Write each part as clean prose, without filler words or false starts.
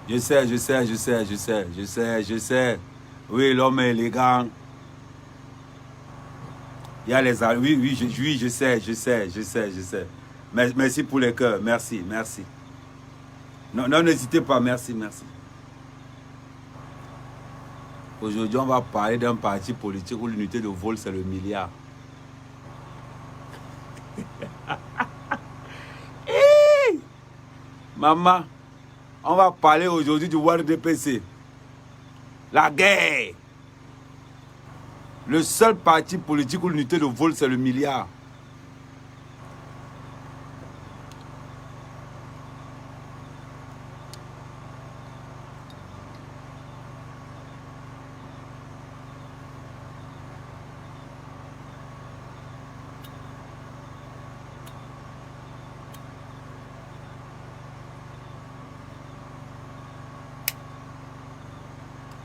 Je sais, je sais, je sais, je sais, je sais, je sais. Oui, l'homme est élégant. Il y a les... Oui, oui, oui, je sais, je sais, je sais, je sais. Merci pour les cœurs. Merci, merci. Non, non, n'hésitez pas. Merci, merci. Aujourd'hui, on va parler d'un parti politique où l'unité de vol, c'est le milliard. Maman, on va parler aujourd'hui du WARDPC. La guerre. Le seul parti politique où l'unité de vol, c'est le milliard.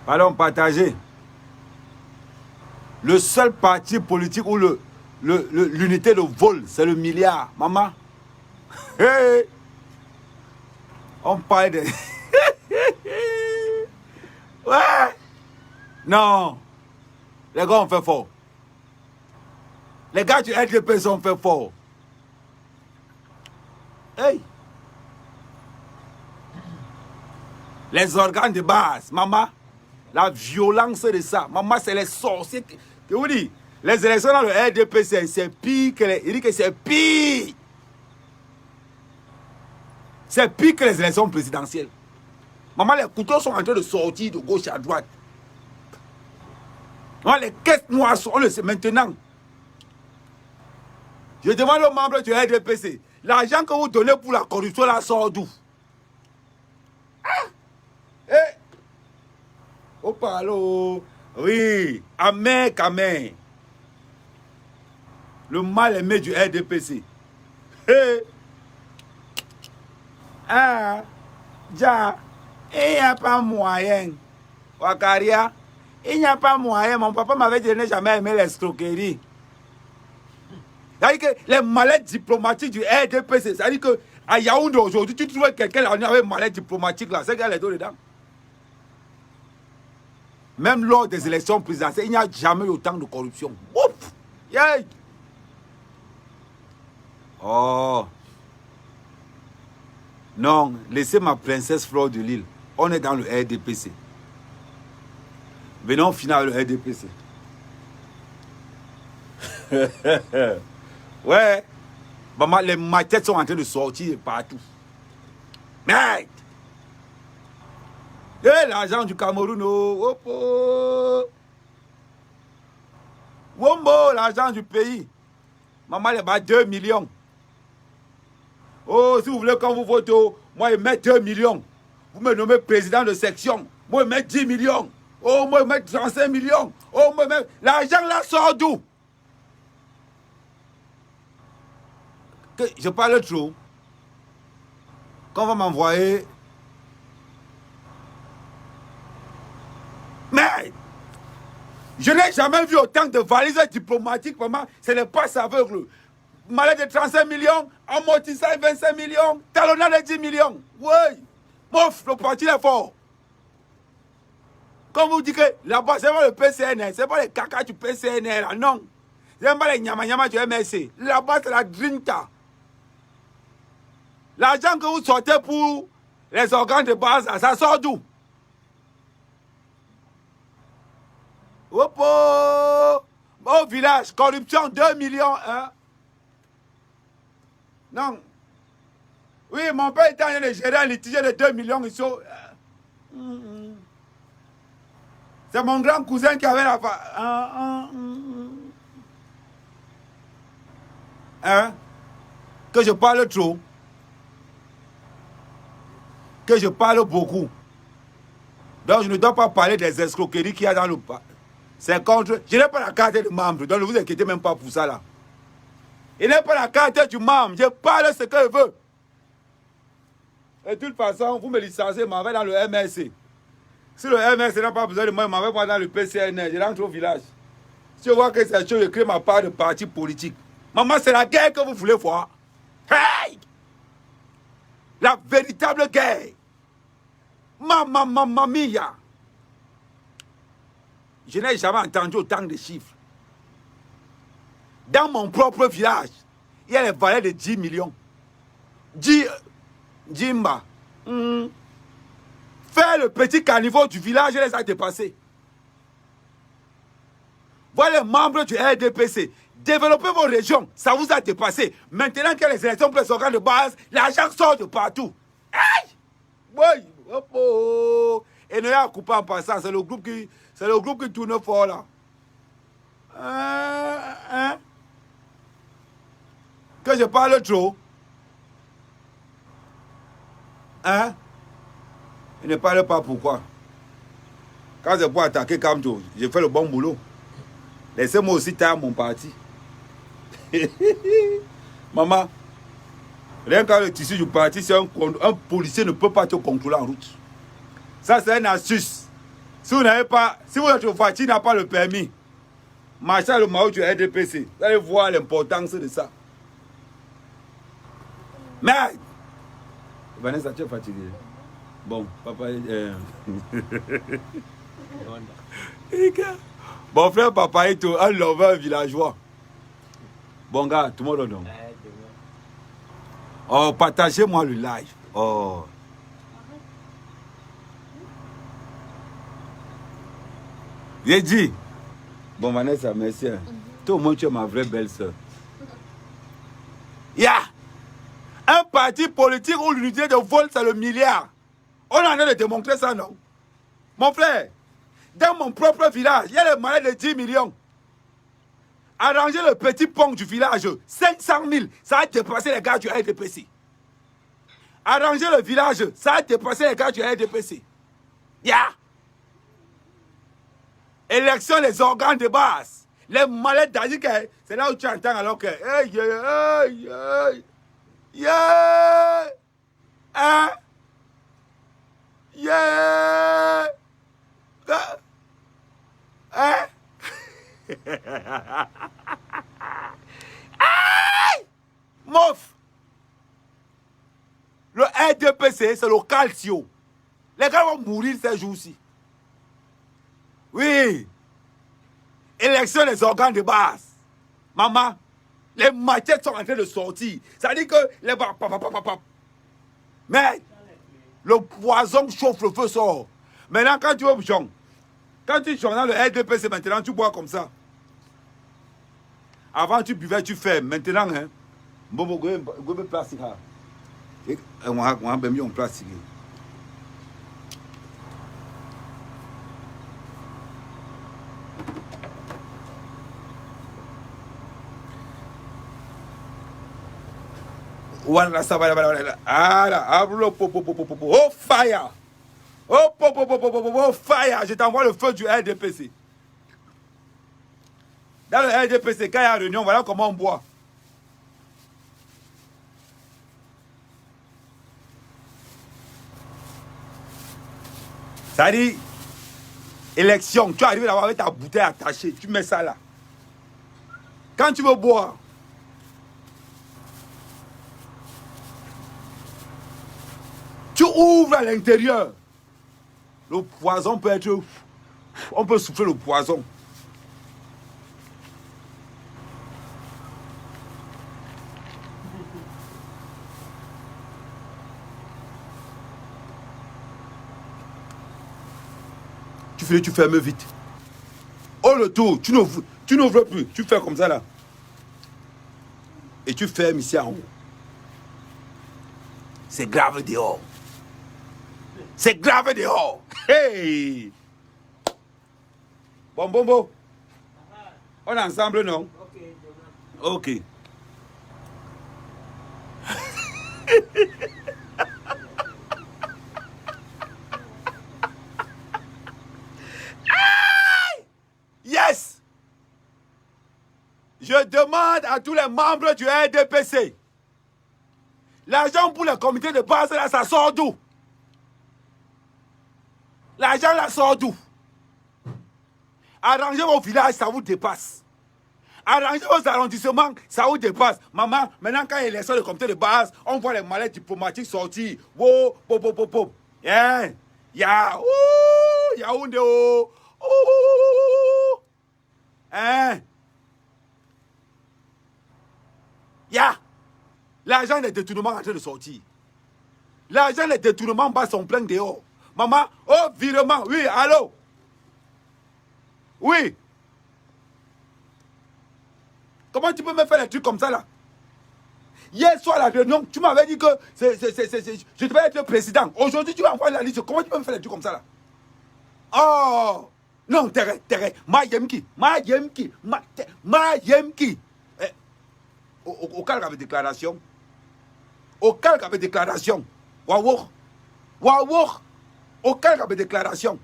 Allons partager. Le seul parti politique où l'unité de vol, c'est le milliard. Maman, hey, on parle de... Ouais. Non. Les gars ont fait fort. Les gars du LDP ont fait fort. Hey. Les organes de base, maman. La violence de ça. Maman, c'est les sorciers. Je vous dis, les élections dans le RDP, c'est pire que les... Il dit que c'est pire. C'est pire que les élections présidentielles. Maman, les couteaux sont en train de sortir de gauche à droite. Maman, les caisses noires sont... On le sait maintenant. Je demande aux membres du RDPC, l'argent que vous donnez pour la corruption, là, sort d'où? Ah! Eh! Oh, parlo. Oui, amen, amen. Le mal aimé du RDPC. Hey. Ah, ja, il n'y a pas moyen. Wakaria, il n'y a pas moyen. Mon papa m'avait dit, je n'ai jamais aimé l'escroquerie. C'est-à-dire que les malaises diplomatiques du RDPC, c'est-à-dire qu'à Yaoundé aujourd'hui, tu trouves quelqu'un avec malaises diplomatiques là, c'est qu'il y a les deux dedans. Même lors des élections présidentielles, il n'y a jamais eu autant de corruption. Ouf! Yeah. Oh! Non, laissez ma princesse Fleur de Lille. On est dans le RDPC. Venons finir le RDPC. Ouais. Maman, les maquettes sont en train de sortir partout. Merde! Eh, l'argent du Cameroun, oh, oh. Wombo, l'argent du pays. Maman, il y a 2 millions. Oh, si vous voulez, quand vous votez, moi, je mets 2 millions. Vous me nommez président de section. Moi, je mets 10 millions. Oh, moi, je mets 35 millions. Oh, moi, je mets... L'argent là sort d'où? Je parle trop. Quand on va m'envoyer... Mais je n'ai jamais vu autant de valises diplomatiques, maman. Ce n'est pas aveugle. Malais de 35 millions, amortissant 25 millions, talonnant de 10 millions. Oui. Bof, le parti est fort. Comme vous dites que là-bas, ce n'est pas le PCN, ce n'est pas les caca du PCN, là, non. Ce n'est pas les nyama du MSC. Là-bas, c'est la Drinta. L'argent que vous sortez pour les organes de base, ça sort d'où? Au village, corruption, 2 millions. Hein? Non. Oui, mon père était en train de gérer un litige de 2 millions ici. C'est mon grand cousin qui avait la... Hein? Que je parle trop. Que je parle beaucoup. Donc je ne dois pas parler des escroqueries qu'il y a dans le... C'est contre... Je n'ai pas la carte de membre, donc ne vous inquiétez même pas pour ça là. Il n'est pas la carte du membre, je parle ce que je veux. Et de toute façon, vous me licenciez, m'avez dans le MSC. Si le MSC n'a pas besoin de moi, m'avez pas dans le PCN, je rentre au village. Si je vois que c'est chaud, je crée ma part de parti politique. Maman, c'est la guerre que vous voulez voir. Hey! La véritable guerre. Mamma mia. Je n'ai jamais entendu autant de chiffres. Dans mon propre village, il y a les valeurs de 10 millions. Jimba. Faire le petit caniveau du village, les a dépassés. Voilà les membres du RDPC. Développez vos régions, ça vous a dépassé. Maintenant que les élections pour les organes de base, l'argent sort de partout. Aïe! Oui, oh. Et ne y'a coupé en passant, c'est le groupe qui tourne fort là. Que je parle trop. Hein? Il ne parle pas pourquoi. Quand je peux attaquer Kamto, je fais le bon boulot. Laissez-moi aussi taire mon parti. Maman, rien qu'à le tissu du parti, c'est un policier ne peut pas te contrôler en route. Ça, c'est une astuce. Si vous n'avez pas, si votre voiture n'a pas le permis, marchez le maillot du RDPC. Vous allez voir l'importance de ça. Mais, Vanessa, tu es fatigué. Bon, papa. Mon frère Papa est un lover villageois. Bon gars, tout le monde donne. Oh, partagez-moi le live. Oh. J'ai dit. Bon, Vanessa, merci. Toi, au moins, tu es ma vraie belle-sœur. Il y a un parti politique où l'unité de vol, c'est le milliard. On en a de démontrer ça, non? Mon frère, dans mon propre village, il y a les malades de 10 millions. Arranger le petit pont du village, 500 000, ça a dépassé les gars du RDPC. Arranger le village, ça a dépassé les gars du RDPC. Ya! Élection des organes de base. Les malades d'Azik, c'est là où tu entends alors que. Mof! Le RDPC, c'est le calcio. Les gars vont mourir ces jours-ci. Oui. Élection des organes de base. Maman, les machettes sont en train de sortir. Ça dit que les... Mais le poison chauffe, le feu sort. Maintenant, quand tu chantes, quand tu chantes dans le RDPC, maintenant, tu bois comme ça. Avant, tu buvais, tu fais. Maintenant, hein, bon, go plastique. On a bien mis en plastique. Voilà, ça va, voilà. Ah là, oh fire! Oh fire! Je t'envoie le feu du RDPC. Dans le RDPC, quand il y a réunion, voilà comment on boit. Ça dit, élection, tu arrives là-bas avec ta bouteille attachée, tu mets ça là. Quand tu veux boire, tu ouvres à l'intérieur. Le poison peut être... On peut souffler le poison. Tu fermes vite. Oh le tour, tu n'ouvres plus. Tu fais comme ça là. Et tu fermes ici en haut. C'est grave dehors. C'est grave dehors. Hey! Bon. On est ensemble, non? Ok. Yes! Je demande à tous les membres du RDPC. L'argent pour le comité de base, là, ça sort d'où? L'argent, là, sort d'où? Arrangez vos villages, ça vous dépasse. Arrangez vos arrondissements, ça vous dépasse. Maman, maintenant, quand il y a l'élection de comité de base, on voit les malais diplomatiques sortir. Wow, pop. Yeah. Ya, oh, Yaoundé, oh, oh, hein, ya, l'argent des détournements est en train de sortir. L'argent des détournements bas sont pleins dehors. Maman, oh, virement, oui, allô, oui. Comment tu peux me faire des trucs comme ça là? Hier soir à la réunion, tu m'avais dit que je devais être président. Aujourd'hui, tu vas envoyer la liste. Comment tu peux me faire des trucs comme ça là? Oh! Non, terre, ma yemki, ma yemki. Eh, au calque avec déclaration. Au calque avec déclaration. Waouh! Waouh! Au calque avec déclaration.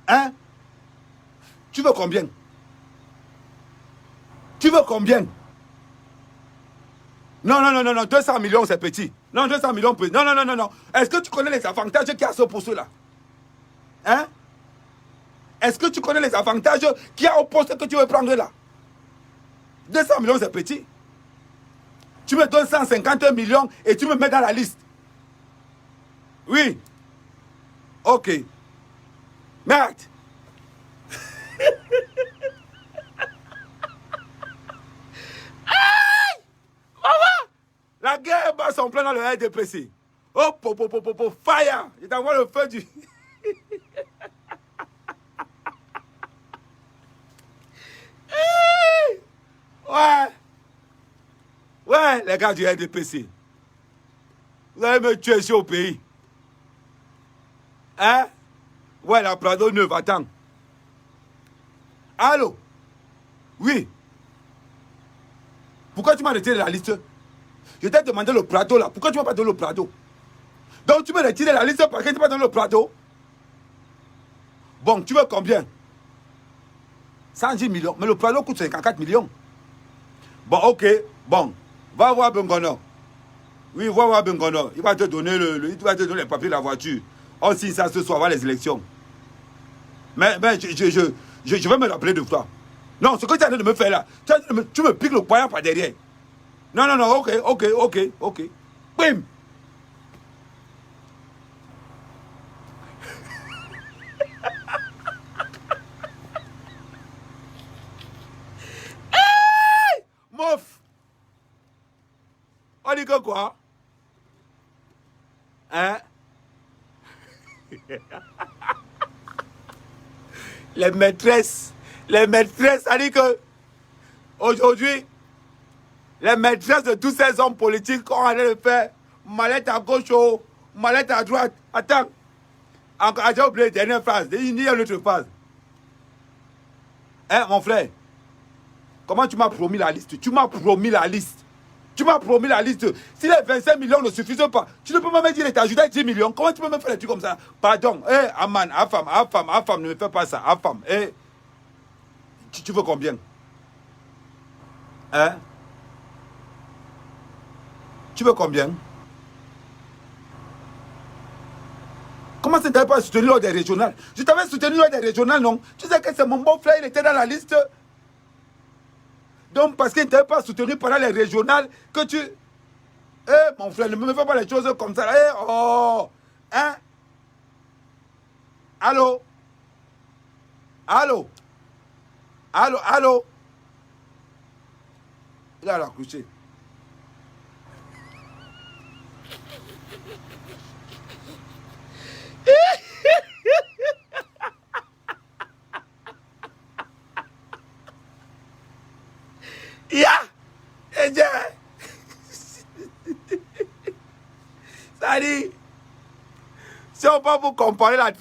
Hein? Tu veux combien? Tu veux combien? Non, non, non, non, non, 200 millions c'est petit. Non, 200 millions petit. Non, non, non, non, non. Est-ce que tu connais les avantages qu'il y a sur poste là? Hein? Est-ce que tu connais les avantages qu'il y a au poste que tu veux prendre là? 200 millions c'est petit. Tu me donnes 150 millions et tu me mets dans la liste. Oui. Ok. Merde. La guerre bat son plein dans le RDPC. Oh, fire! Je t'envoie le feu du... Ouais. Ouais, les gars du RDPC. Vous allez me tuer ici au pays. Hein? Ouais, la Prado neuve, attends. Allô? Oui. Pourquoi tu m'as retiré la liste? Je t'ai demandé le Prado là. Pourquoi tu m'as pas donné le Prado? Donc tu m'as retiré la liste parce que tu m'as donné le Prado? Bon, tu veux combien? 110 millions. Mais le Prado coûte 54 millions. Bon, ok. Bon. Va voir Bengono. Oui, va voir Bengono. Il va te donner il va te donner les papiers de la voiture. On signe ça ce soir avant les élections. Mais je vais me rappeler de toi. Non, ce que tu es en train de me faire là, tu me piques le poignard par derrière. Non, non, non, ok. Bim! Mouf! On dit que quoi? Hein? Les maîtresses, ça dit que aujourd'hui, les maîtresses de tous ces hommes politiques ont allé le faire mallette à gauche ou mallette à droite. Attends, encore, j'ai oublié la dernière phrase. Il y a une autre phrase. Hein, mon frère? Comment tu m'as promis la liste? Tu m'as promis la liste. Tu m'as promis la liste. Si les 25 millions ne suffisent pas, tu ne peux pas me dire que tu as ajouté 10 millions. Comment tu peux me faire des trucs comme ça? Pardon. Aman, Afam, ne me fais pas ça. Afam, tu veux combien? Hein? Tu veux combien? Comment ça ne t'avais pas soutenu lors des régionales? Je t'avais soutenu lors des régionales, non? Tu sais que c'est mon beau frère, il était dans la liste. Donc, parce qu'il ne t'avait pas soutenu pendant les régionales, que tu... mon frère, ne me fais pas les choses comme ça. Hein? Allô? Allô? Il a raccroché. Ça dit, si on peut vous comparer la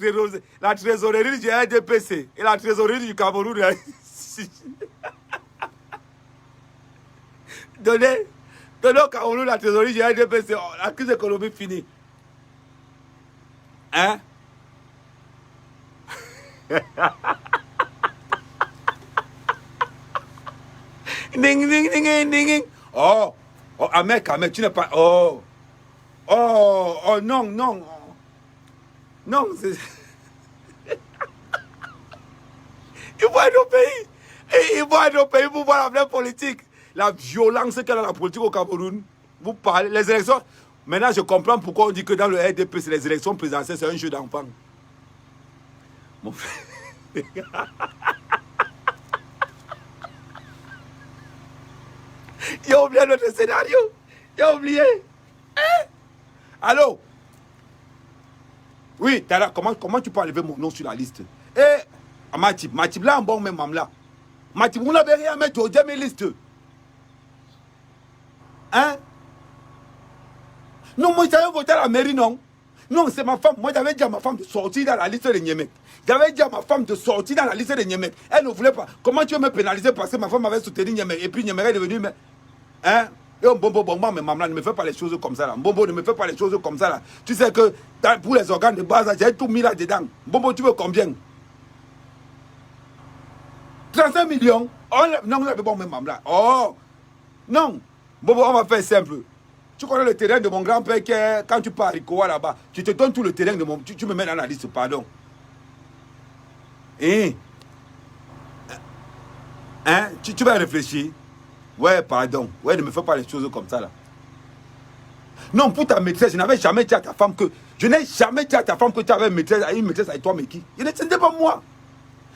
trésorerie du RDPC et la trésorerie du Cameroun, donnez au Cameroun la trésorerie du RDPC, la crise économique finie. Hein? Ding. Oh, Ahmed, tu n'es pas... Oh, non. Non, c'est... Il faut être au pays. Il faut être au pays pour voir la vraie politique. La violence qu'il y a dans la politique au Cameroun. Vous parlez, les élections... Maintenant, je comprends pourquoi on dit que dans le RDP, c'est les élections présidentielles, c'est un jeu d'enfant. Mon frère. Il a oublié notre scénario. Il a oublié. Hein? Allô? Oui, Tara, comment tu peux enlever mon nom sur la liste? Eh, Matip, là, en bon même, là. Matip, vous n'avez rien à mettre au deuxième liste. Hein? Non, moi, j'avais voté à la mairie, non. Non, c'est ma femme. Moi, j'avais dit à ma femme de sortir dans la liste de Niemek. J'avais dit à ma femme de sortir dans la liste de Niemek. Elle ne voulait pas. Comment tu veux me pénaliser parce que ma femme avait soutenu Niemek et puis Niemek est devenu... Hein? Et bon, mais maman, ne me fais pas les choses comme ça là. Bobo, ne me fais pas les choses comme ça là. Tu sais que pour les organes de base, j'ai tout mis là-dedans. Bobo, tu veux combien? 35 millions? Oh, non, bon, mais maman. Oh, non. Bobo, on va faire simple. Tu connais le terrain de mon grand-père quand tu pars à Rikoa là-bas, tu te donnes tout le terrain de mon... Tu me mets dans la liste, pardon. Hein? Hein? Tu vas réfléchir. Ouais, pardon. Ouais, ne me fais pas les choses comme ça là. Non, pour ta maîtresse, je n'avais jamais dit à ta femme que... Je n'ai jamais dit à ta femme que tu avais une maîtresse avec toi, mais qui? Ce n'était pas moi.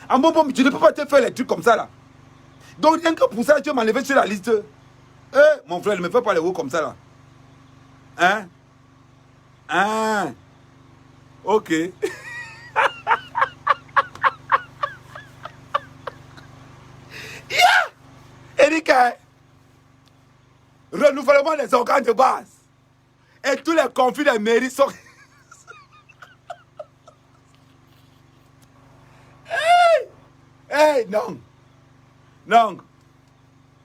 En bon, tu ne peux pas te faire les trucs comme ça là. Donc rien que pour ça, tu vas m'enlever sur la liste. Eh, mon frère, ne me fais pas les mots comme ça là. Hein? Hein? Ok. Erika, renouvellement des organes de base. Et tous les conflits des mairies sont... Hey, non. Non.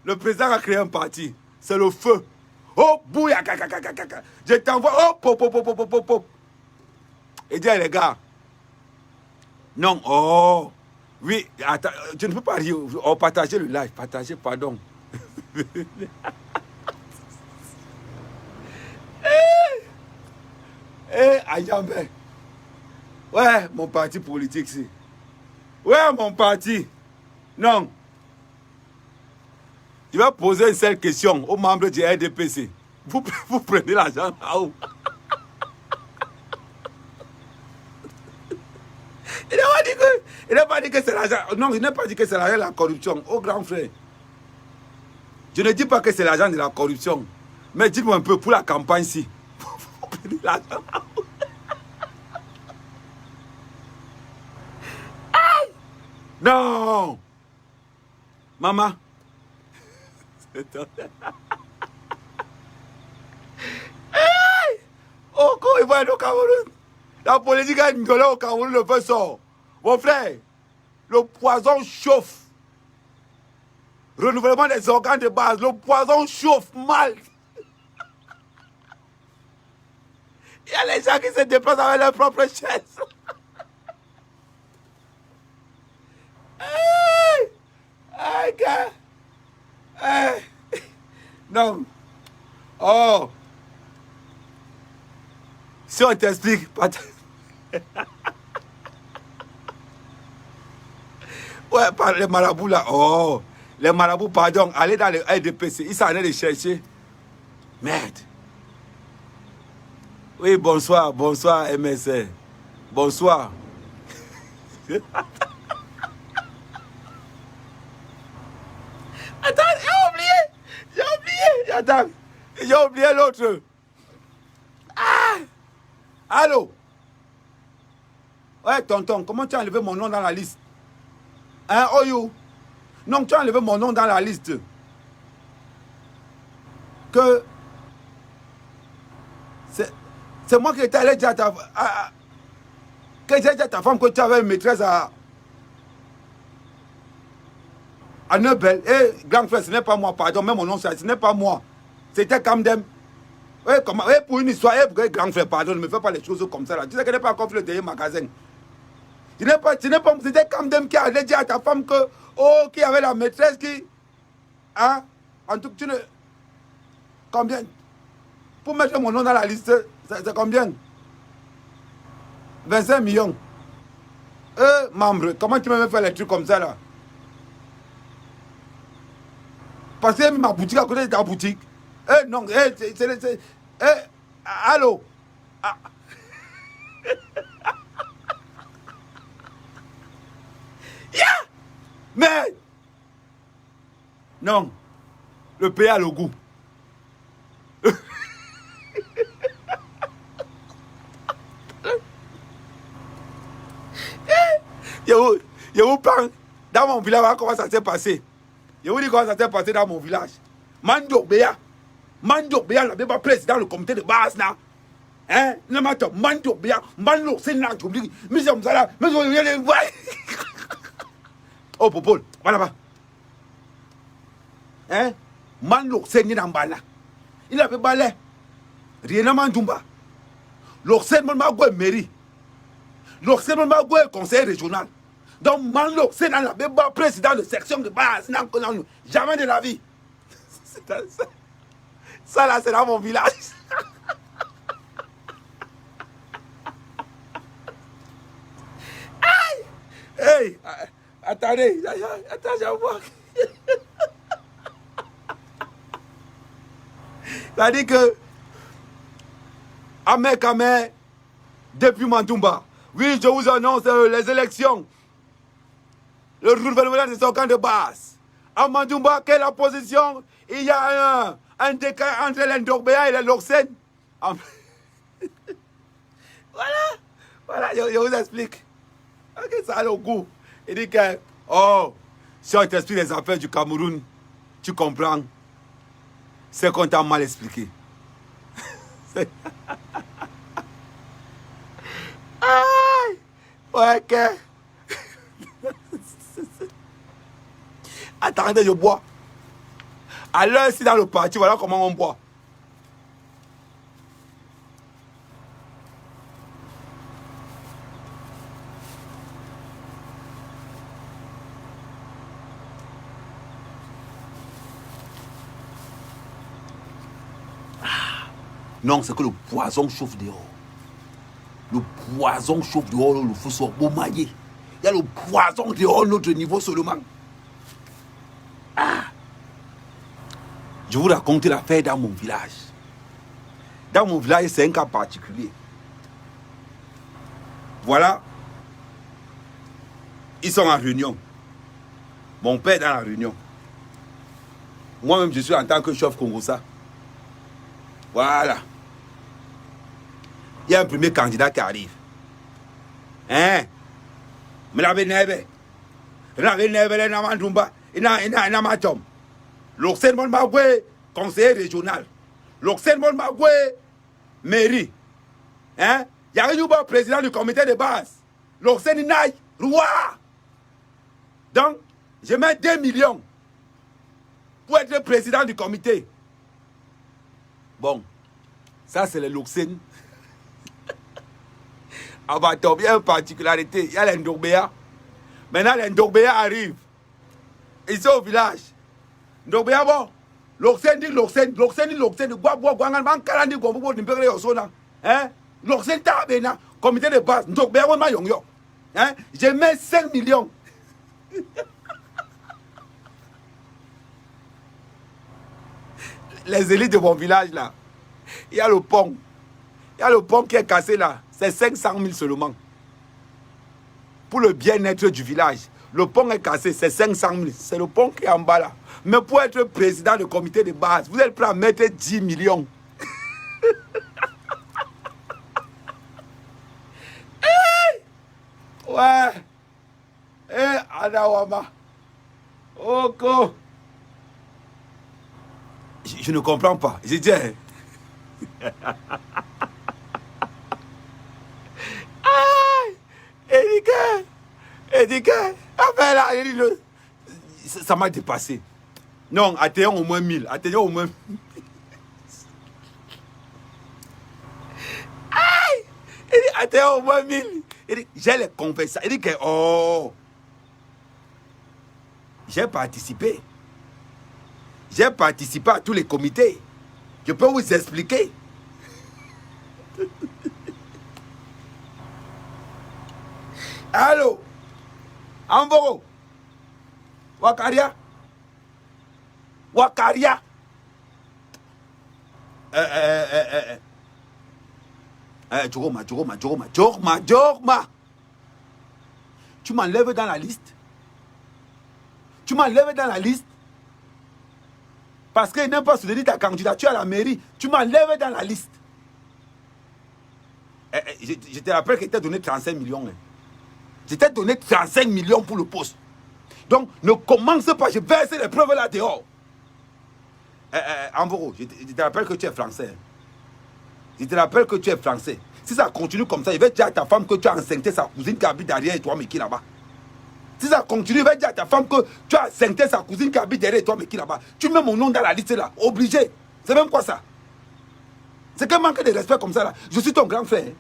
Le président a créé un parti. C'est le feu. Oh, bouya, je t'envoie. Oh, pop. Et dis les gars. Non, oh. Oui, attends, tu ne peux pas rire. Oh, partagez le live. Partagez, pardon. Ayambe. Ouais, mon parti politique, c'est. Ouais, mon parti. Non. Je vais poser une seule question aux membres du RDPC. Vous prenez l'argent là-haut. Il n'a pas dit que c'est l'argent. Non, il n'a pas dit que c'est l'argent de la corruption. Oh, grand frère. Je ne dis pas que c'est l'argent de la corruption. Mais dites-moi un peu pour la campagne-ci. Vous prenez l'argent là-haut. Non. Maman. Oh, quand il va être au Cameroun. La politique a une au Cameroun, le feu sort. Mon frère, le poison chauffe. Renouvellement des organes de base, le poison chauffe mal. Il y a les gens qui se déplacent avec leurs propres chaises. Hey, gars. Hey. Non. Oh. Si on t'explique, pas... Ouais, par les marabouts là. Oh. Les marabouts, pardon. Allez dans le RDPC. Ils s'en allaient les chercher. Merde. Oui, bonsoir. Bonsoir, MSR. Bonsoir. Attends, j'ai oublié. Attends, j'ai oublié l'autre. Ah! Allô? Ouais, tonton, comment tu as enlevé mon nom dans la liste? Hein, Oyo? Non, tu as enlevé mon nom dans la liste. Que... C'est moi qui étais allé dire à ta... que j'ai dit à ta femme que tu avais une maîtresse à Neubel. Eh, grand frère, ce n'est pas moi, pardon, mais mon nom, ce n'est pas moi. C'était Kamdem. Ouais, pour une histoire, grand frère, pardon, ne me fais pas les choses comme ça là. Tu sais que je n'ai pas encore fait le dernier magasin. C'était Kamdem qui allait dire à ta femme que, oh, qui avait la maîtresse qui, hein, en tout cas, tu ne, combien, pour mettre mon nom dans la liste, c'est combien? 25 millions. Membre, comment tu me fais les trucs comme ça là? Parce que ma boutique à côté de ta boutique. Non, Allô? Ah. Yeah! Mais non, le pays a le goût. Je vous parle dans mon village, comment ça s'est passé. Je vous dis comment ça s'est passé dans mon village. Mandok Béa, là, pas président du comité de base, là. Hein? Non, mais attends, Mandok Béa, Mandok, c'est là, tu me dis, mais j'aime ça là, mais je vais oh, Popol, voilà. Hein? Mandok, c'est là, il avait balai. Rien à Mandumba. L'Océan m'a goué mairie. L'Océan m'a goué conseil régional. Donc, Manlo, c'est dans la béba président de section de base. Non, jamais de la vie. Ça là, c'est dans mon village. Aïe! Hey! Attendez, attends, j'en vois. Ça dit que Amé, depuis Mantumba, oui, je vous annonce les élections. Le renouvellement de son camp de base. À Mantumba, quelle est la position? Il y a un décalage entre l'Endorbéa et la Loxène. Voilà, je vous explique. Ok, ça a le goût. Il dit que, oh, si on t'explique les affaires du Cameroun, tu comprends. C'est qu'on t'a mal expliqué. Aïe! Ouais, que. Attendez, je bois. À l'heure, si dans le parti, voilà comment on boit. Non, c'est que le poison chauffe dehors. Le poison chauffe dehors, le feu sort beau maillé. Il y a le poison dehors, notre niveau seulement. Ah. Je vous raconte l'affaire dans mon village. Dans mon village, c'est un cas particulier. Voilà. Ils sont en réunion. Mon père est dans la réunion. Moi-même, je suis en tant que chef Congossa. Voilà. Il y a un premier candidat qui arrive. Hein? Mais la benebe. La benebe, la namandumba. Il n'a pas de L'Océan Magoué, conseiller régional. L'Océan Magoué, mairie. Hein? Il y a un président du comité de base. L'Océan Naï, roi. Donc, je mets 2 millions pour être président du comité. Bon, ça c'est le L'Océan. Avatom, il y a une particularité. Il y a l'Endorbéa. Maintenant, l'Endorbéa arrive. Ils sont au village. Ndobéa bon. L'Océan dit L'Océan. L'Océan dit L'Océan. Hein? L'Océan tabena. Comité de base. Ndobéa bon ma yong yo. Hein? Je mets 5 millions. Les élites de mon village là. Il y a le pont. Il y a le pont qui est cassé là. C'est 500 000 seulement. Pour le bien-être du village. Le pont est cassé, c'est 500 000. C'est le pont qui est en bas là. Mais pour être président du comité de base, vous êtes prêt à mettre 10 millions. Hey! Ouais. Eh, Adawama. Oko. Je ne comprends pas. Je dis. Édike, ça m'a dépassé. Non, atteignons au moins 1000. Atteignons au moins. Aïe! Atteignons au moins 1000. J'ai les conversations. Il dit que, oh, j'ai participé. J'ai participé à tous les comités. Je peux vous expliquer. Allô? Amboro? Wakaria? Djoroma, Djoroma, Djoroma, Djoroma, Djoroma. Tu m'enlèves dans la liste. Tu m'enlèves dans la liste. Parce qu'il n'aime pas soutenir ta candidature à la mairie. Tu m'enlèves dans la liste. Je te rappelle que je t'ai donné 35 millions. Hein. Je t'ai donné 35 millions pour le poste. Donc, ne commence pas. Je verse les preuves là dehors. Envoro, je te rappelle que tu es français. Je te rappelle que tu es français. Si ça continue comme ça, il va dire à ta femme que tu as enceinté sa cousine qui habite derrière et toi, mais qui là-bas. Si ça continue, il va dire à ta femme que tu as enceinté sa cousine qui habite derrière et toi, mais qui là-bas. Tu mets mon nom dans la liste là. Obligé. C'est même quoi ça? C'est qu'un manque de respect comme ça là. Je suis ton grand frère.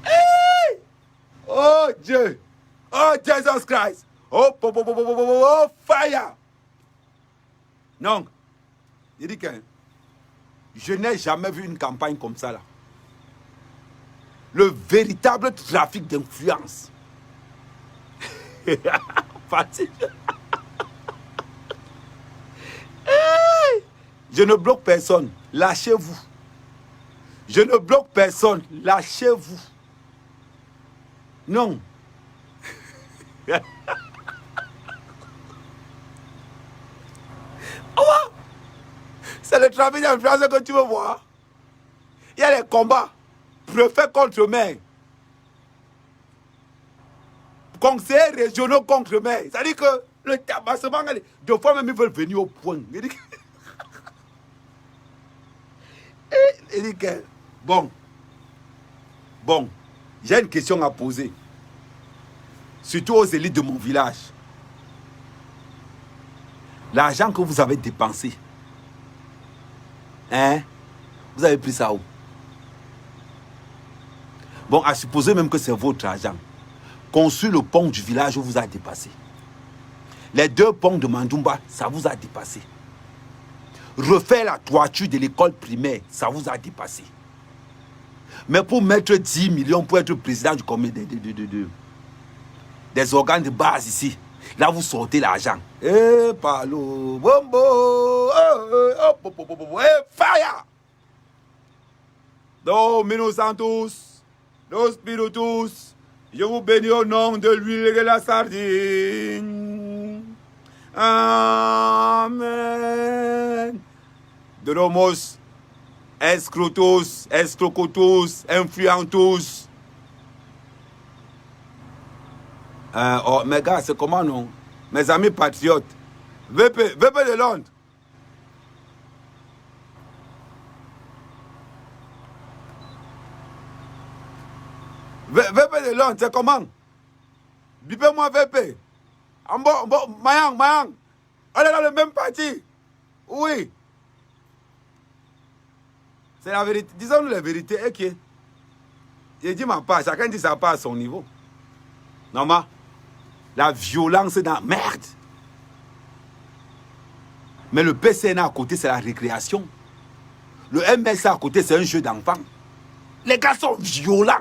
Hey! Oh Dieu! Oh Jesus Christ! Oh, fire! Non. Il dit que je n'ai jamais vu une campagne comme ça là. Le véritable trafic d'influence. Facile. Hey! Je ne bloque personne. Lâchez-vous. Je ne bloque personne. Lâchez-vous. Non. Oh! C'est le trafic d'influence que tu veux voir. Il y a des combats. Préfet contre maire. Conseillers régionaux contre maire. C'est-à-dire que le tabassement, deux fois même ils veulent venir au point. Il dit que, bon, j'ai une question à poser. Surtout aux élites de mon village. L'argent que vous avez dépensé, hein, vous avez pris ça où? Bon, à supposer même que c'est votre argent. Construire le pont du village vous a dépassé. Les 2 ponts de Mandoumba, ça vous a dépassé. Refaire la toiture de l'école primaire, ça vous a dépassé. Mais pour mettre 10 millions pour être président du comité des organes de base ici, là vous sortez l'argent. Eh, palo, bombo, fire! Dominus Santus, Dos Spiritus, je vous bénis au nom de l'huile et de la sardine. Amen. De nomos, escrotus, escrocotus, influentus. Oh, mes gars, c'est comment non? Mes amis patriotes. VP de Londres. VP de Londres, c'est comment? Bipez-moi VP. Mayang. On est dans le même parti. Oui. C'est la vérité. Disons-nous la vérité. Ok. J'ai dit ma part. Chacun dit sa part à son niveau. Normal. La violence dans... Merde. Mais le PCN à côté, c'est la récréation. Le MS à côté, c'est un jeu d'enfant. Les gars sont violents.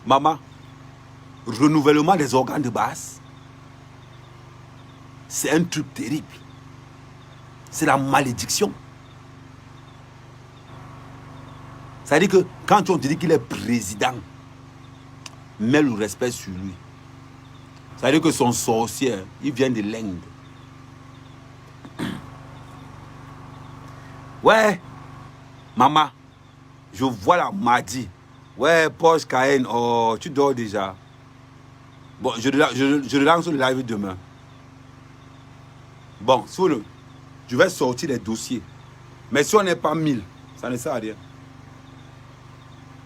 Maman, renouvellement des organes de base, c'est un truc terrible. C'est la malédiction. C'est-à-dire que quand on te dit qu'il est président, mets le respect sur lui. C'est-à-dire que son sorcier, il vient de l'Inde. Ouais, maman, je vois la mardi. Ouais, Porsche Cayenne, oh, tu dors déjà. Bon, je lance le live demain. Bon, je vais sortir les dossiers. Mais si on n'est pas 1000, ça ne sert à rien.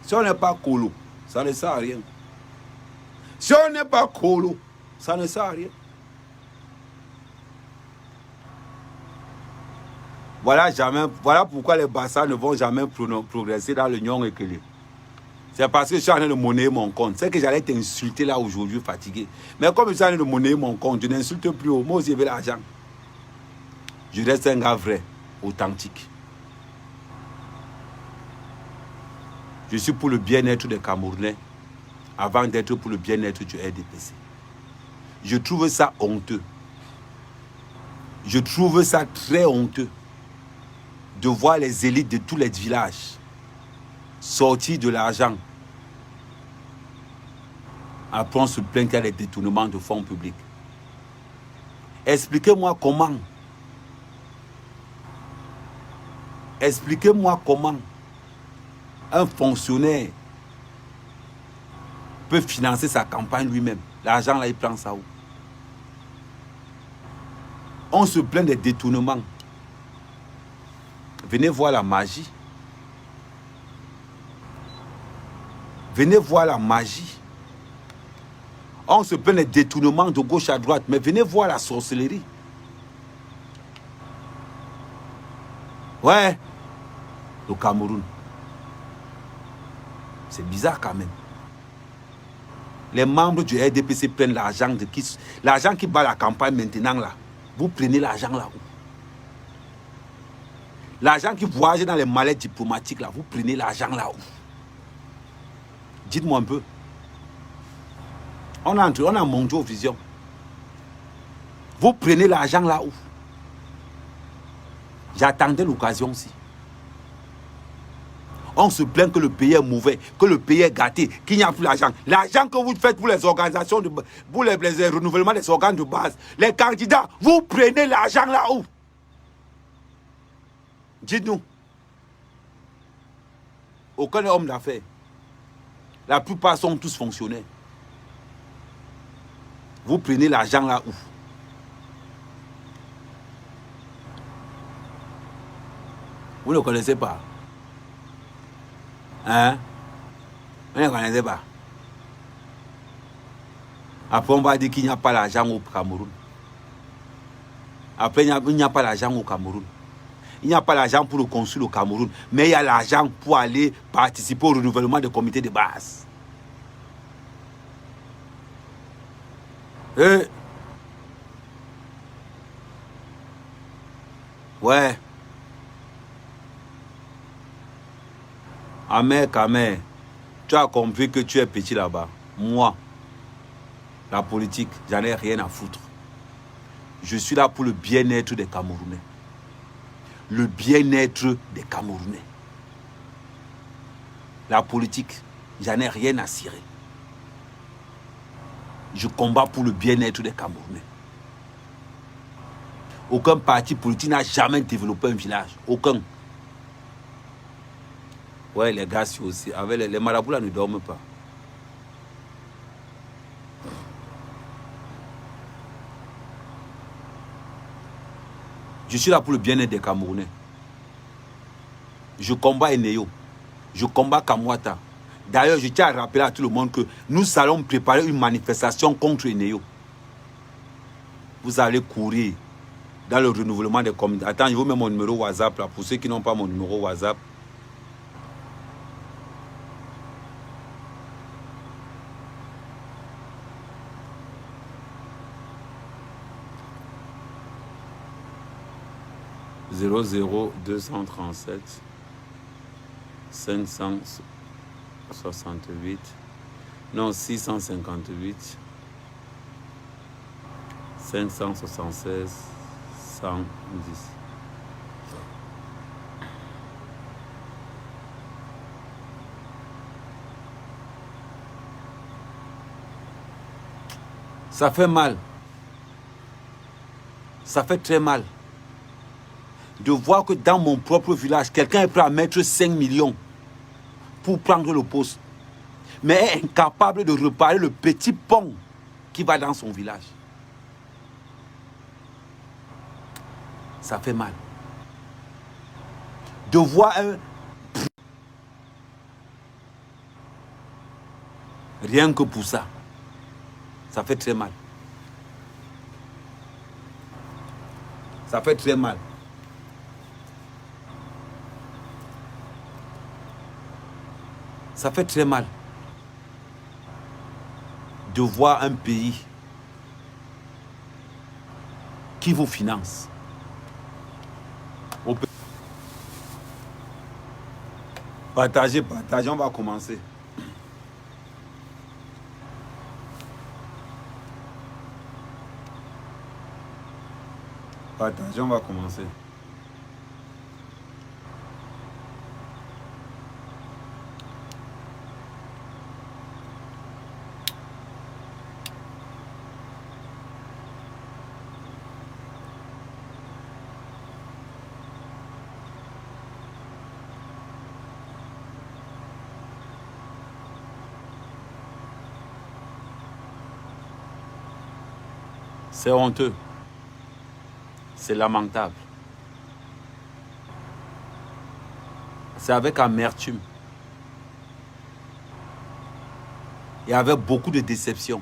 Si on n'est pas colo, ça ne sert à rien. Si on n'est pas colo, ça ne sert à rien. Voilà pourquoi les Bassa ne vont jamais progresser dans l'union équilibrée. C'est parce que je suis en train de monnayer mon compte. C'est que j'allais t'insulter là aujourd'hui, fatigué. Mais comme je suis en train de monnayer mon compte, je n'insulte plus. Moi aussi, j'ai l'argent. Je reste un gars vrai, authentique. Je suis pour le bien-être des Camerounais avant d'être pour le bien-être du RDPC. Je trouve ça honteux. Je trouve ça très honteux de voir les élites de tous les villages sortir de l'argent. Après, on se plaint qu'il y a des détournements de fonds publics. Expliquez-moi comment. Expliquez-moi comment un fonctionnaire peut financer sa campagne lui-même. L'argent là, il prend ça où? On se plaint des détournements. Venez voir la magie. Venez voir la magie. On se plaint des détournements de gauche à droite, mais venez voir la sorcellerie. Ouais, le Cameroun. C'est bizarre quand même. Les membres du RDPC prennent l'argent de qui? L'argent qui bat la campagne maintenant là. Vous prenez l'argent là où? L'argent qui voyage dans les mallettes diplomatiques là, vous prenez l'argent là où? Dites-moi un peu. On a monté aux visions. Vous prenez l'argent là où? J'attendais l'occasion aussi. On se plaint que le pays est mauvais, que le pays est gâté, qu'il n'y a plus l'argent. L'argent que vous faites pour les organisations, pour les renouvellements des organes de base, les candidats, vous prenez l'argent là où? Dites-nous. Aucun homme d'affaires. La plupart sont tous fonctionnaires. Vous prenez l'argent là où? Vous ne connaissez pas? Hein? Vous ne connaissez pas? Après, on va dire qu'il n'y a pas l'argent au Cameroun. Après, il n'y a pas l'argent au Cameroun. Il n'y a pas l'argent pour le consul au Cameroun. Mais il y a l'argent pour aller participer au renouvellement des comités de base. Ouais. Amer, tu as compris que tu es petit là-bas. Moi, la politique, j'en ai rien à foutre. Je suis là pour le bien-être des Camerounais. Le bien-être des Camerounais. La politique, j'en ai rien à cirer. Je combats pour le bien-être des Camerounais. Aucun parti politique n'a jamais développé un village. Aucun. Ouais, les gars aussi. Avec les marabouts là ne dorment pas. Je suis là pour le bien-être des Camerounais. Je combats Eneyo. Je combats Kamwata. D'ailleurs, je tiens à rappeler à tout le monde que nous allons préparer une manifestation contre Eneyo. Vous allez courir dans le renouvellement des comités. Attends, je vous mets mon numéro WhatsApp là. Pour ceux qui n'ont pas mon numéro WhatsApp. « 00 237 568 non 658 576 110. Ça fait mal. Ça fait très mal de voir que dans mon propre village, quelqu'un est prêt à mettre 5 millions pour prendre le poste, mais est incapable de réparer le petit pont qui va dans son village. Ça fait mal. De voir un... Rien que pour ça, ça fait très mal. Ça fait très mal. Ça fait très mal de voir un pays qui vous finance. Partagez, on va commencer. Partagez, on va commencer. C'est honteux. C'est lamentable. C'est avec amertume. Et avec beaucoup de déception.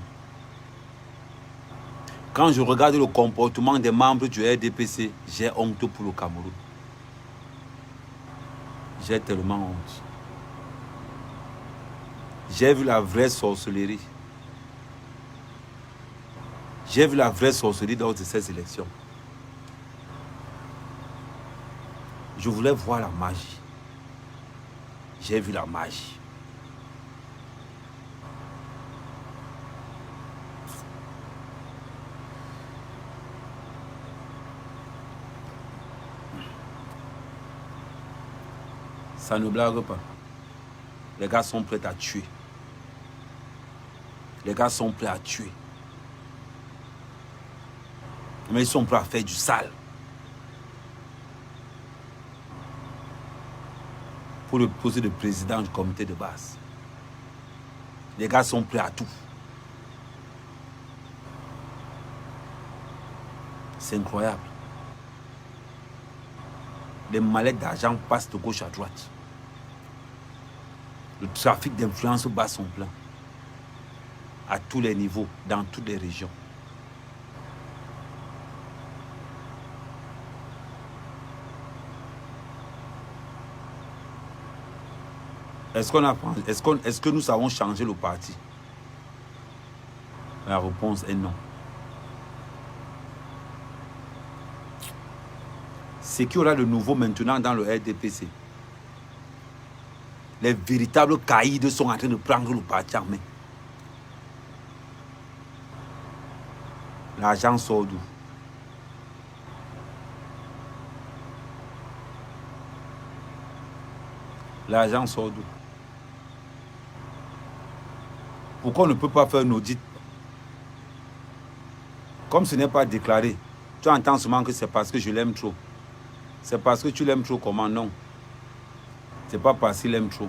Quand je regarde le comportement des membres du RDPC, j'ai honte pour le Cameroun. J'ai tellement honte. J'ai vu la vraie sorcellerie. J'ai vu la vraie sorcellerie lors de ces élections. Je voulais voir la magie. J'ai vu la magie. Ça ne blague pas. Les gars sont prêts à tuer. Les gars sont prêts à tuer. Mais ils sont prêts à faire du sale. Pour le poste de président du comité de base. Les gars sont prêts à tout. C'est incroyable. Les mallettes d'argent passent de gauche à droite. Le trafic d'influence bat son plein. À tous les niveaux, dans toutes les régions. Est-ce que nous savons changer le parti? La réponse est non. Ce qui aura de nouveau maintenant dans le RDPC, les véritables caïds sont en train de prendre le parti en main. L'argent sort d'où? L'argent sort d'où? Pourquoi on ne peut pas faire un audit? Comme ce n'est pas déclaré, tu entends seulement que c'est parce que je l'aime trop. C'est parce que tu l'aimes trop, comment? Non. C'est pas parce qu'il aime trop.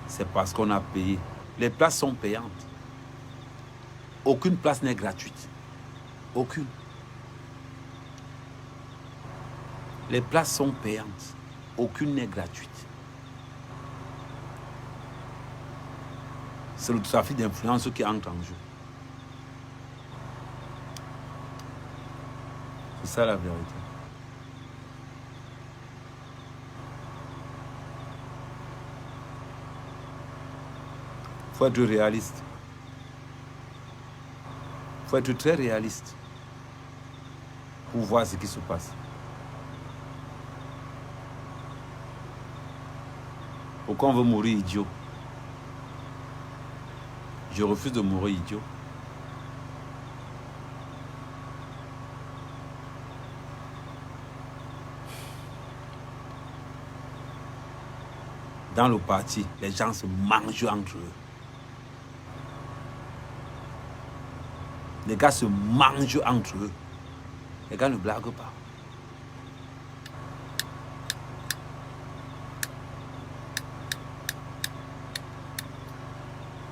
C'est parce qu'on a payé. Les places sont payantes. Aucune place n'est gratuite. Aucune. Les places sont payantes. Aucune n'est gratuite. C'est le trafic d'influence qui entre en jeu. C'est ça la vérité. Il faut être réaliste. Il faut être très réaliste pour voir ce qui se passe. Pourquoi on veut mourir idiot? Je refuse de mourir idiot. Dans le parti, les gens se mangent entre eux. Les gars se mangent entre eux. Les gars ne blaguent pas.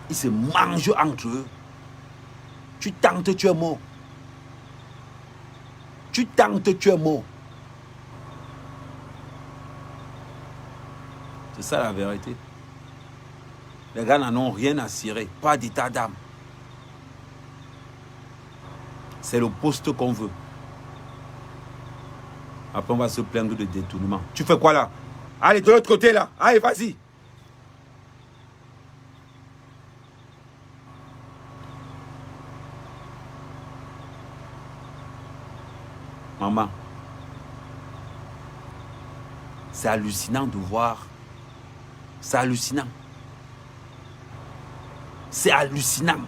Ils se mangent entre eux. Tu tentes, tu es mort. Tu tentes, tu es mort. C'est ça la vérité. Les gars n'en ont rien à cirer. Pas d'état d'âme. C'est le poste qu'on veut. Après, on va se plaindre de détournement. Tu fais quoi là? Allez, de l'autre côté là. Allez, vas-y. Maman, c'est hallucinant de voir. C'est hallucinant. C'est hallucinant.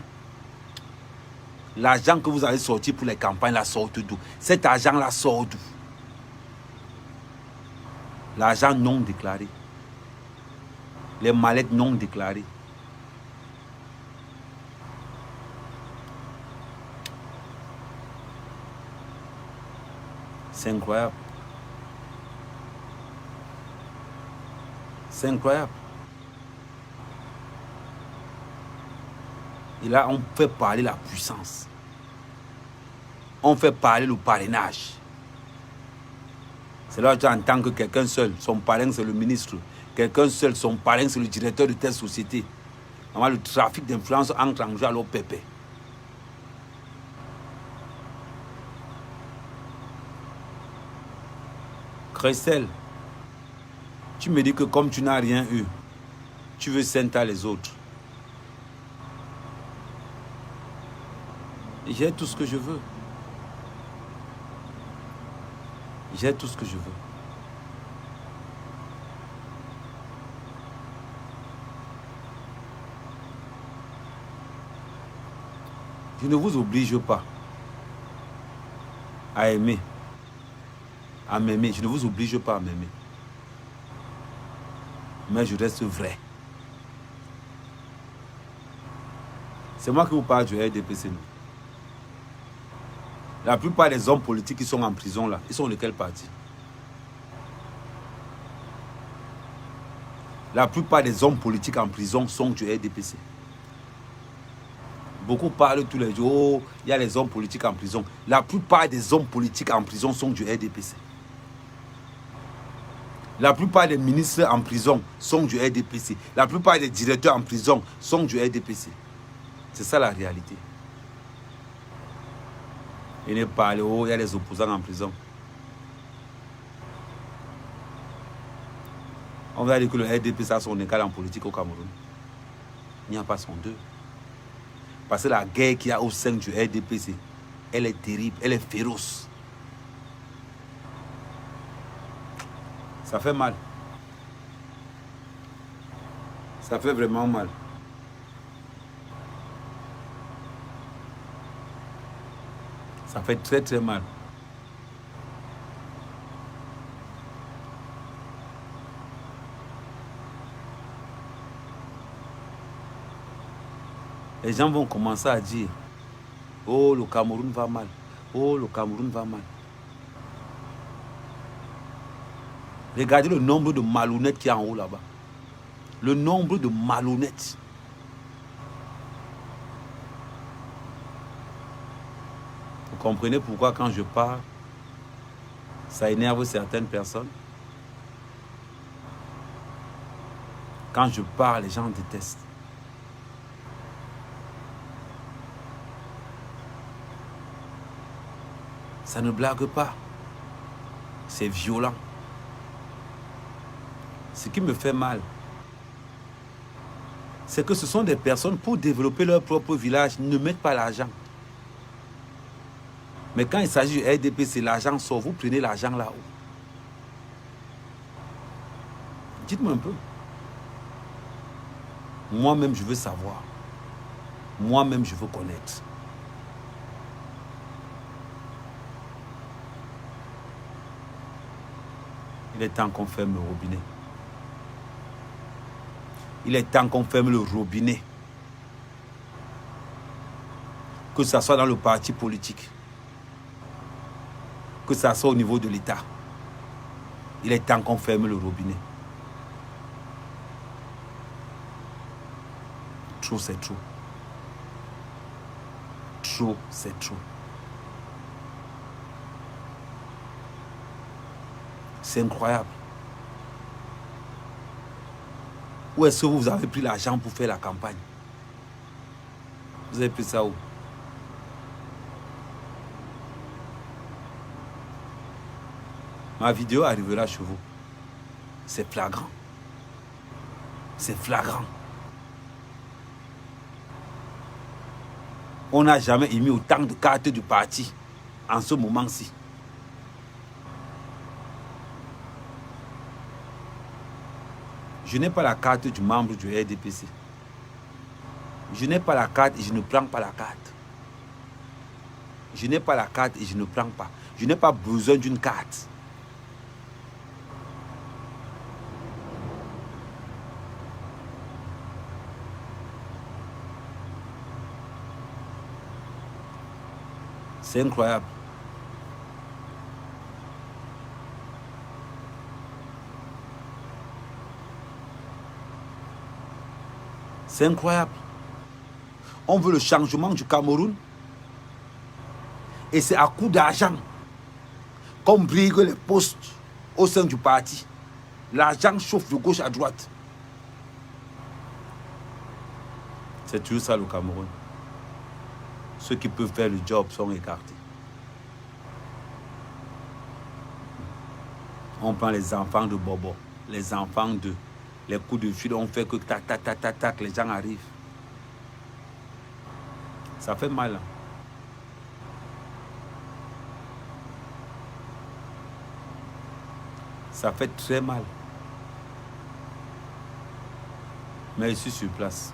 L'argent que vous avez sorti pour les campagnes, la sort d'où? Cet argent-là sort d'où? L'argent non déclaré. Les mallettes non déclarées. C'est incroyable. C'est incroyable. Et là, on fait parler la puissance. On fait parler le parrainage. C'est là que tu entends que quelqu'un seul, son parrain c'est le ministre. Quelqu'un seul, son parrain c'est le directeur de telle société. Normalement, le trafic d'influence entre en jeu à l'OPP. Christelle, tu me dis que comme tu n'as rien eu, tu veux sentir les autres. J'ai tout ce que je veux. J'ai tout ce que je veux. Je ne vous oblige pas à aimer, à m'aimer. Je ne vous oblige pas à m'aimer. Mais je reste vrai. C'est moi qui vous parle du RDPC. La plupart des hommes politiques qui sont en prison là, ils sont de quel parti? La plupart des hommes politiques en prison sont du RDPC. Beaucoup parlent tous les jours, oh, il y a les hommes politiques en prison. La plupart des hommes politiques en prison sont du RDPC. La plupart des ministres en prison sont du RDPC. La plupart des directeurs en prison sont du RDPC. C'est ça la réalité. Il n'est pas allé, oh, il y a les opposants en prison. On va dire que le RDPC a son égal en politique au Cameroun. Il n'y a pas son deux. Parce que la guerre qu'il y a au sein du RDPC, elle est terrible, elle est féroce. Ça fait mal. Ça fait vraiment mal. Ça fait très très mal. Les gens vont commencer à dire, oh le Cameroun va mal, oh le Cameroun va mal. Regardez le nombre de malhonnêtes qu'il y a en haut là-bas. Le nombre de malhonnêtes. Vous comprenez pourquoi quand je parle, ça énerve certaines personnes? Quand je parle, les gens détestent. Ça ne blague pas. C'est violent. Ce qui me fait mal, c'est que ce sont des personnes, pour développer leur propre village, ne mettent pas l'argent. Mais quand il s'agit du RDPC, l'argent sort. Vous prenez l'argent là-haut. Dites-moi un peu. Moi-même, je veux savoir. Moi-même, je veux connaître. Il est temps qu'on ferme le robinet. Il est temps qu'on ferme le robinet. Que ce soit dans le parti politique. Que ce soit au niveau de l'État. Il est temps qu'on ferme le robinet. Trop, c'est trop. Trop, c'est trop. C'est incroyable. Où est-ce que vous avez pris l'argent pour faire la campagne? Vous avez pris ça où? Ma vidéo arrivera chez vous. C'est flagrant. C'est flagrant. On n'a jamais émis autant de cartes du parti en ce moment-ci. Je n'ai pas la carte du membre du RDPC. Je n'ai pas la carte et je ne prends pas la carte. Je n'ai pas la carte et je ne prends pas. Je n'ai pas besoin d'une carte. C'est incroyable. C'est incroyable. On veut le changement du Cameroun. Et c'est à coup d'argent qu'on brigue les postes au sein du parti. L'argent chauffe de gauche à droite. C'est toujours ça le Cameroun. Ceux qui peuvent faire le job sont écartés. On prend les enfants de Bobo, les enfants de... Les coups de fil, on fait que tac, tac, tac, tac, tac, les gens arrivent. Ça fait mal. Hein? Ça fait très mal. Mais je suis sur place.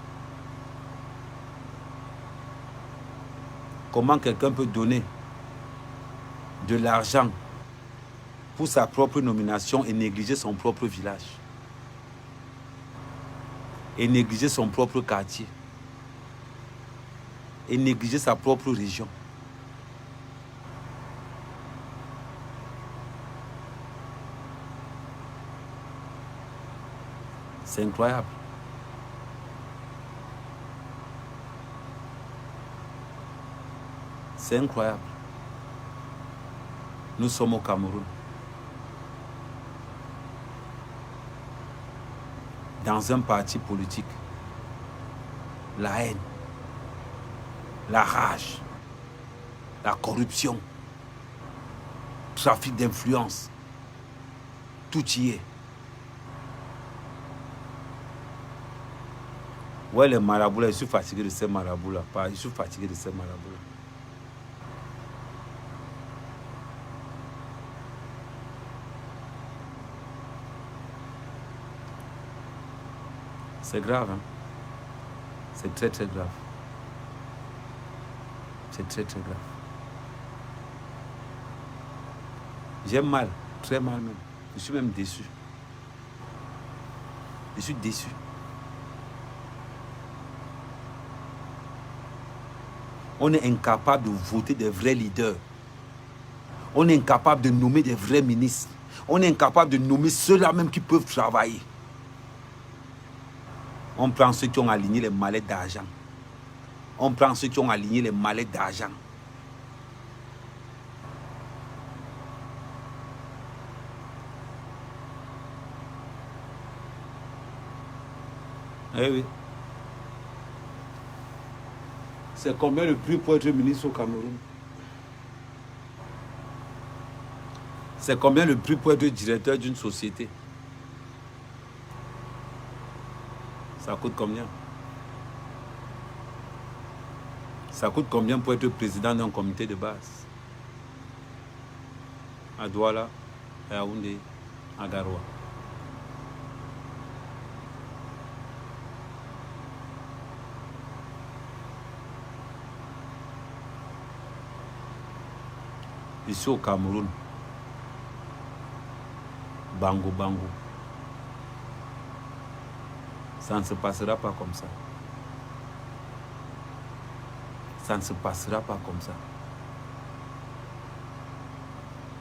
Comment quelqu'un peut donner de l'argent pour sa propre nomination et négliger son propre village? Et négliger son propre quartier? Et négliger sa propre région? C'est incroyable. C'est incroyable. Nous sommes au Cameroun. Dans un parti politique. La haine, la rage, la corruption, trafic d'influence, tout y est. Ouais, les marabouts là, je suis fatigué de ces marabouts là. Je suis fatigué de ces marabouts là. C'est grave, hein? C'est très très grave. C'est très très grave. J'ai mal, très mal même. Je suis même déçu. Je suis déçu. On est incapable de voter des vrais leaders. On est incapable de nommer des vrais ministres. On est incapable de nommer ceux-là même qui peuvent travailler. On prend ceux qui ont aligné les mallettes d'argent. On prend ceux qui ont aligné les mallettes d'argent. Eh oui. C'est combien le prix pour être ministre au Cameroun? C'est combien le prix pour être directeur d'une société? Ça coûte combien? Ça coûte combien pour être président d'un comité de base? À Douala, à Yaoundé, à Garoua. Ici au Cameroun, Bango Bango, ça ne se passera pas comme ça. Ça ne se passera pas comme ça.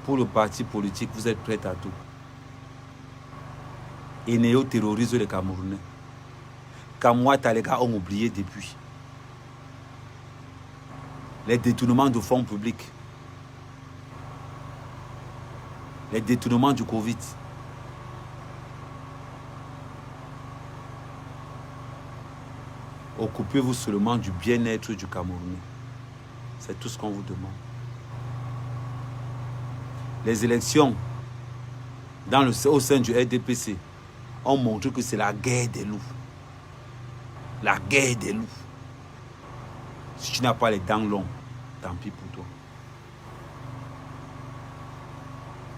Pour le parti politique, vous êtes prêts à tout. Et Néo terrorise les Camerounais. Kamouata, les gars ont oublié depuis. Les détournements de fonds publics. Les détournements du Covid. Occupez-vous seulement du bien-être du Camerounais. C'est tout ce qu'on vous demande. Les élections au sein du RDPC ont montré que c'est la guerre des loups. La guerre des loups. Si tu n'as pas les dents longues, tant pis pour toi.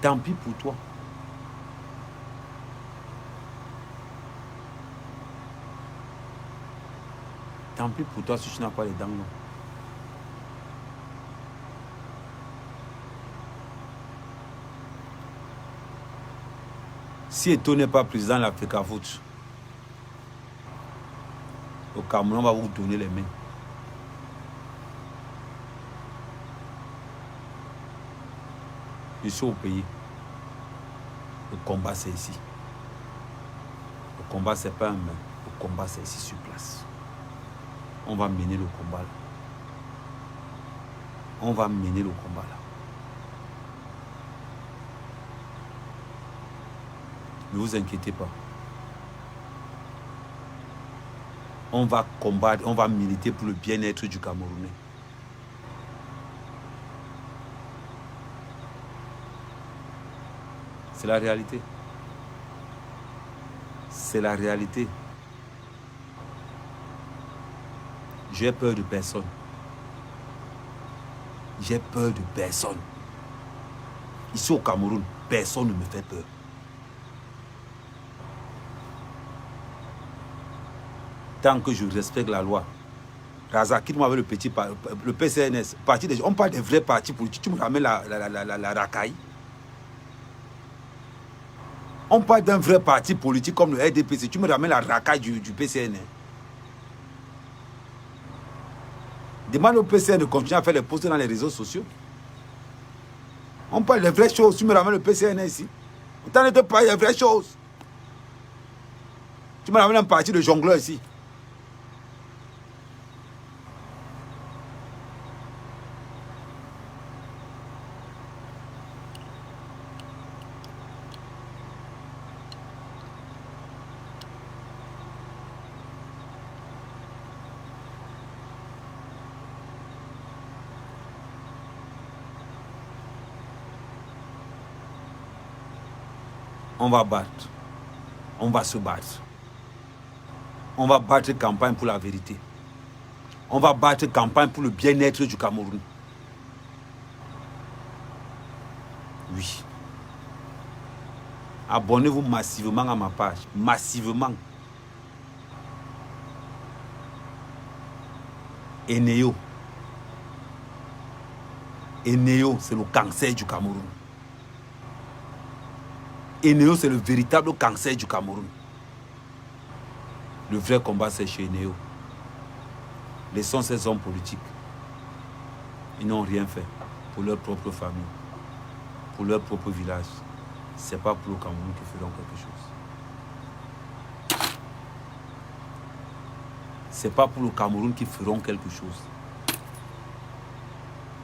Tant pis pour toi. Tant pis pour toi si tu n'as pas les dents longues. Si Eto'o n'est pas président de l'Africa Foot, au Cameroun, on va vous donner les mains. Je suis au pays. Le combat, c'est ici. Le combat, c'est pas un main. Le combat, c'est ici sur place. On va mener le combat là. On va mener le combat là. Ne vous inquiétez pas. On va combattre, on va militer pour le bien-être du Camerounais. C'est la réalité. C'est la réalité. J'ai peur de personne. J'ai peur de personne. Ici au Cameroun, personne ne me fait peur. Tant que je respecte la loi. Razak, quitte-moi avec le PCNS. On parle des vrais partis politiques. Tu me ramènes la racaille. On parle d'un vrai parti politique comme le RDPC. Tu me ramènes la racaille du PCN. Demande au PCN de continuer à faire les posts dans les réseaux sociaux. On parle des vraies choses. Tu me ramènes le PCN ici. On t'en est parler des vraies choses. Tu me ramènes un parti de jongleurs ici. On va battre. On va se battre. On va battre campagne pour la vérité. On va battre campagne pour le bien-être du Cameroun. Oui. Abonnez-vous massivement à ma page. Massivement. Eneo. Eneo, c'est le cancer du Cameroun. Eneo, c'est le véritable cancer du Cameroun. Le vrai combat, c'est chez Eneo. Laissons ces hommes politiques. Ils n'ont rien fait pour leur propre famille, pour leur propre village. Ce n'est pas pour le Cameroun qu'ils feront quelque chose. Ce n'est pas pour le Cameroun qu'ils feront quelque chose.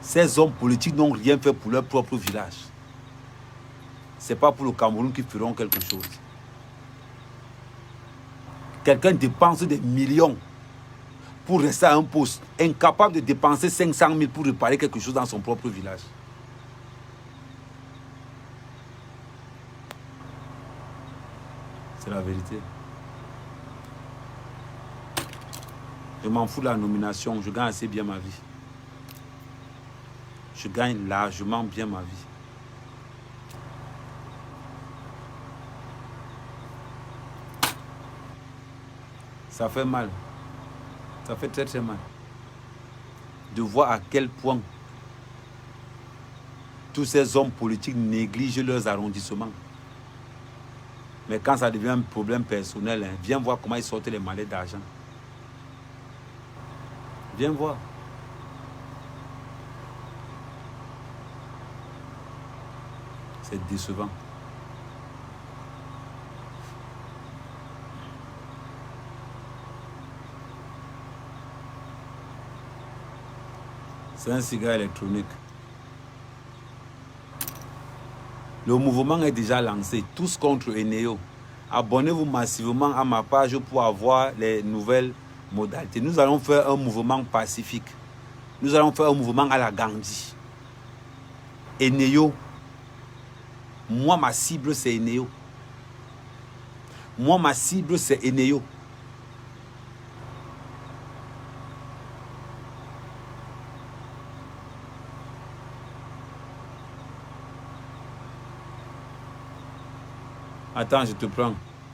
Ces hommes politiques n'ont rien fait pour leur propre village. Ce n'est pas pour le Cameroun qu'ils feront quelque chose. Quelqu'un dépense des millions pour rester à un poste, incapable de dépenser 500 000 pour réparer quelque chose dans son propre village. C'est la vérité. Je m'en fous de la nomination, je gagne assez bien ma vie. Je gagne largement bien ma vie. Ça fait mal. Ça fait très très mal. De voir à quel point tous ces hommes politiques négligent leurs arrondissements. Mais quand ça devient un problème personnel, hein, viens voir comment ils sortent les mallettes d'argent. Viens voir. C'est décevant. C'est un cigare électronique. Le mouvement est déjà lancé. Tous contre Eneo. Abonnez-vous massivement à ma page pour avoir les nouvelles modalités. Nous allons faire un mouvement pacifique. Nous allons faire un mouvement à la Gandhi. Eneo. Moi, ma cible, c'est Eneo. Moi, ma cible, c'est Eneo. Attends, je te prends.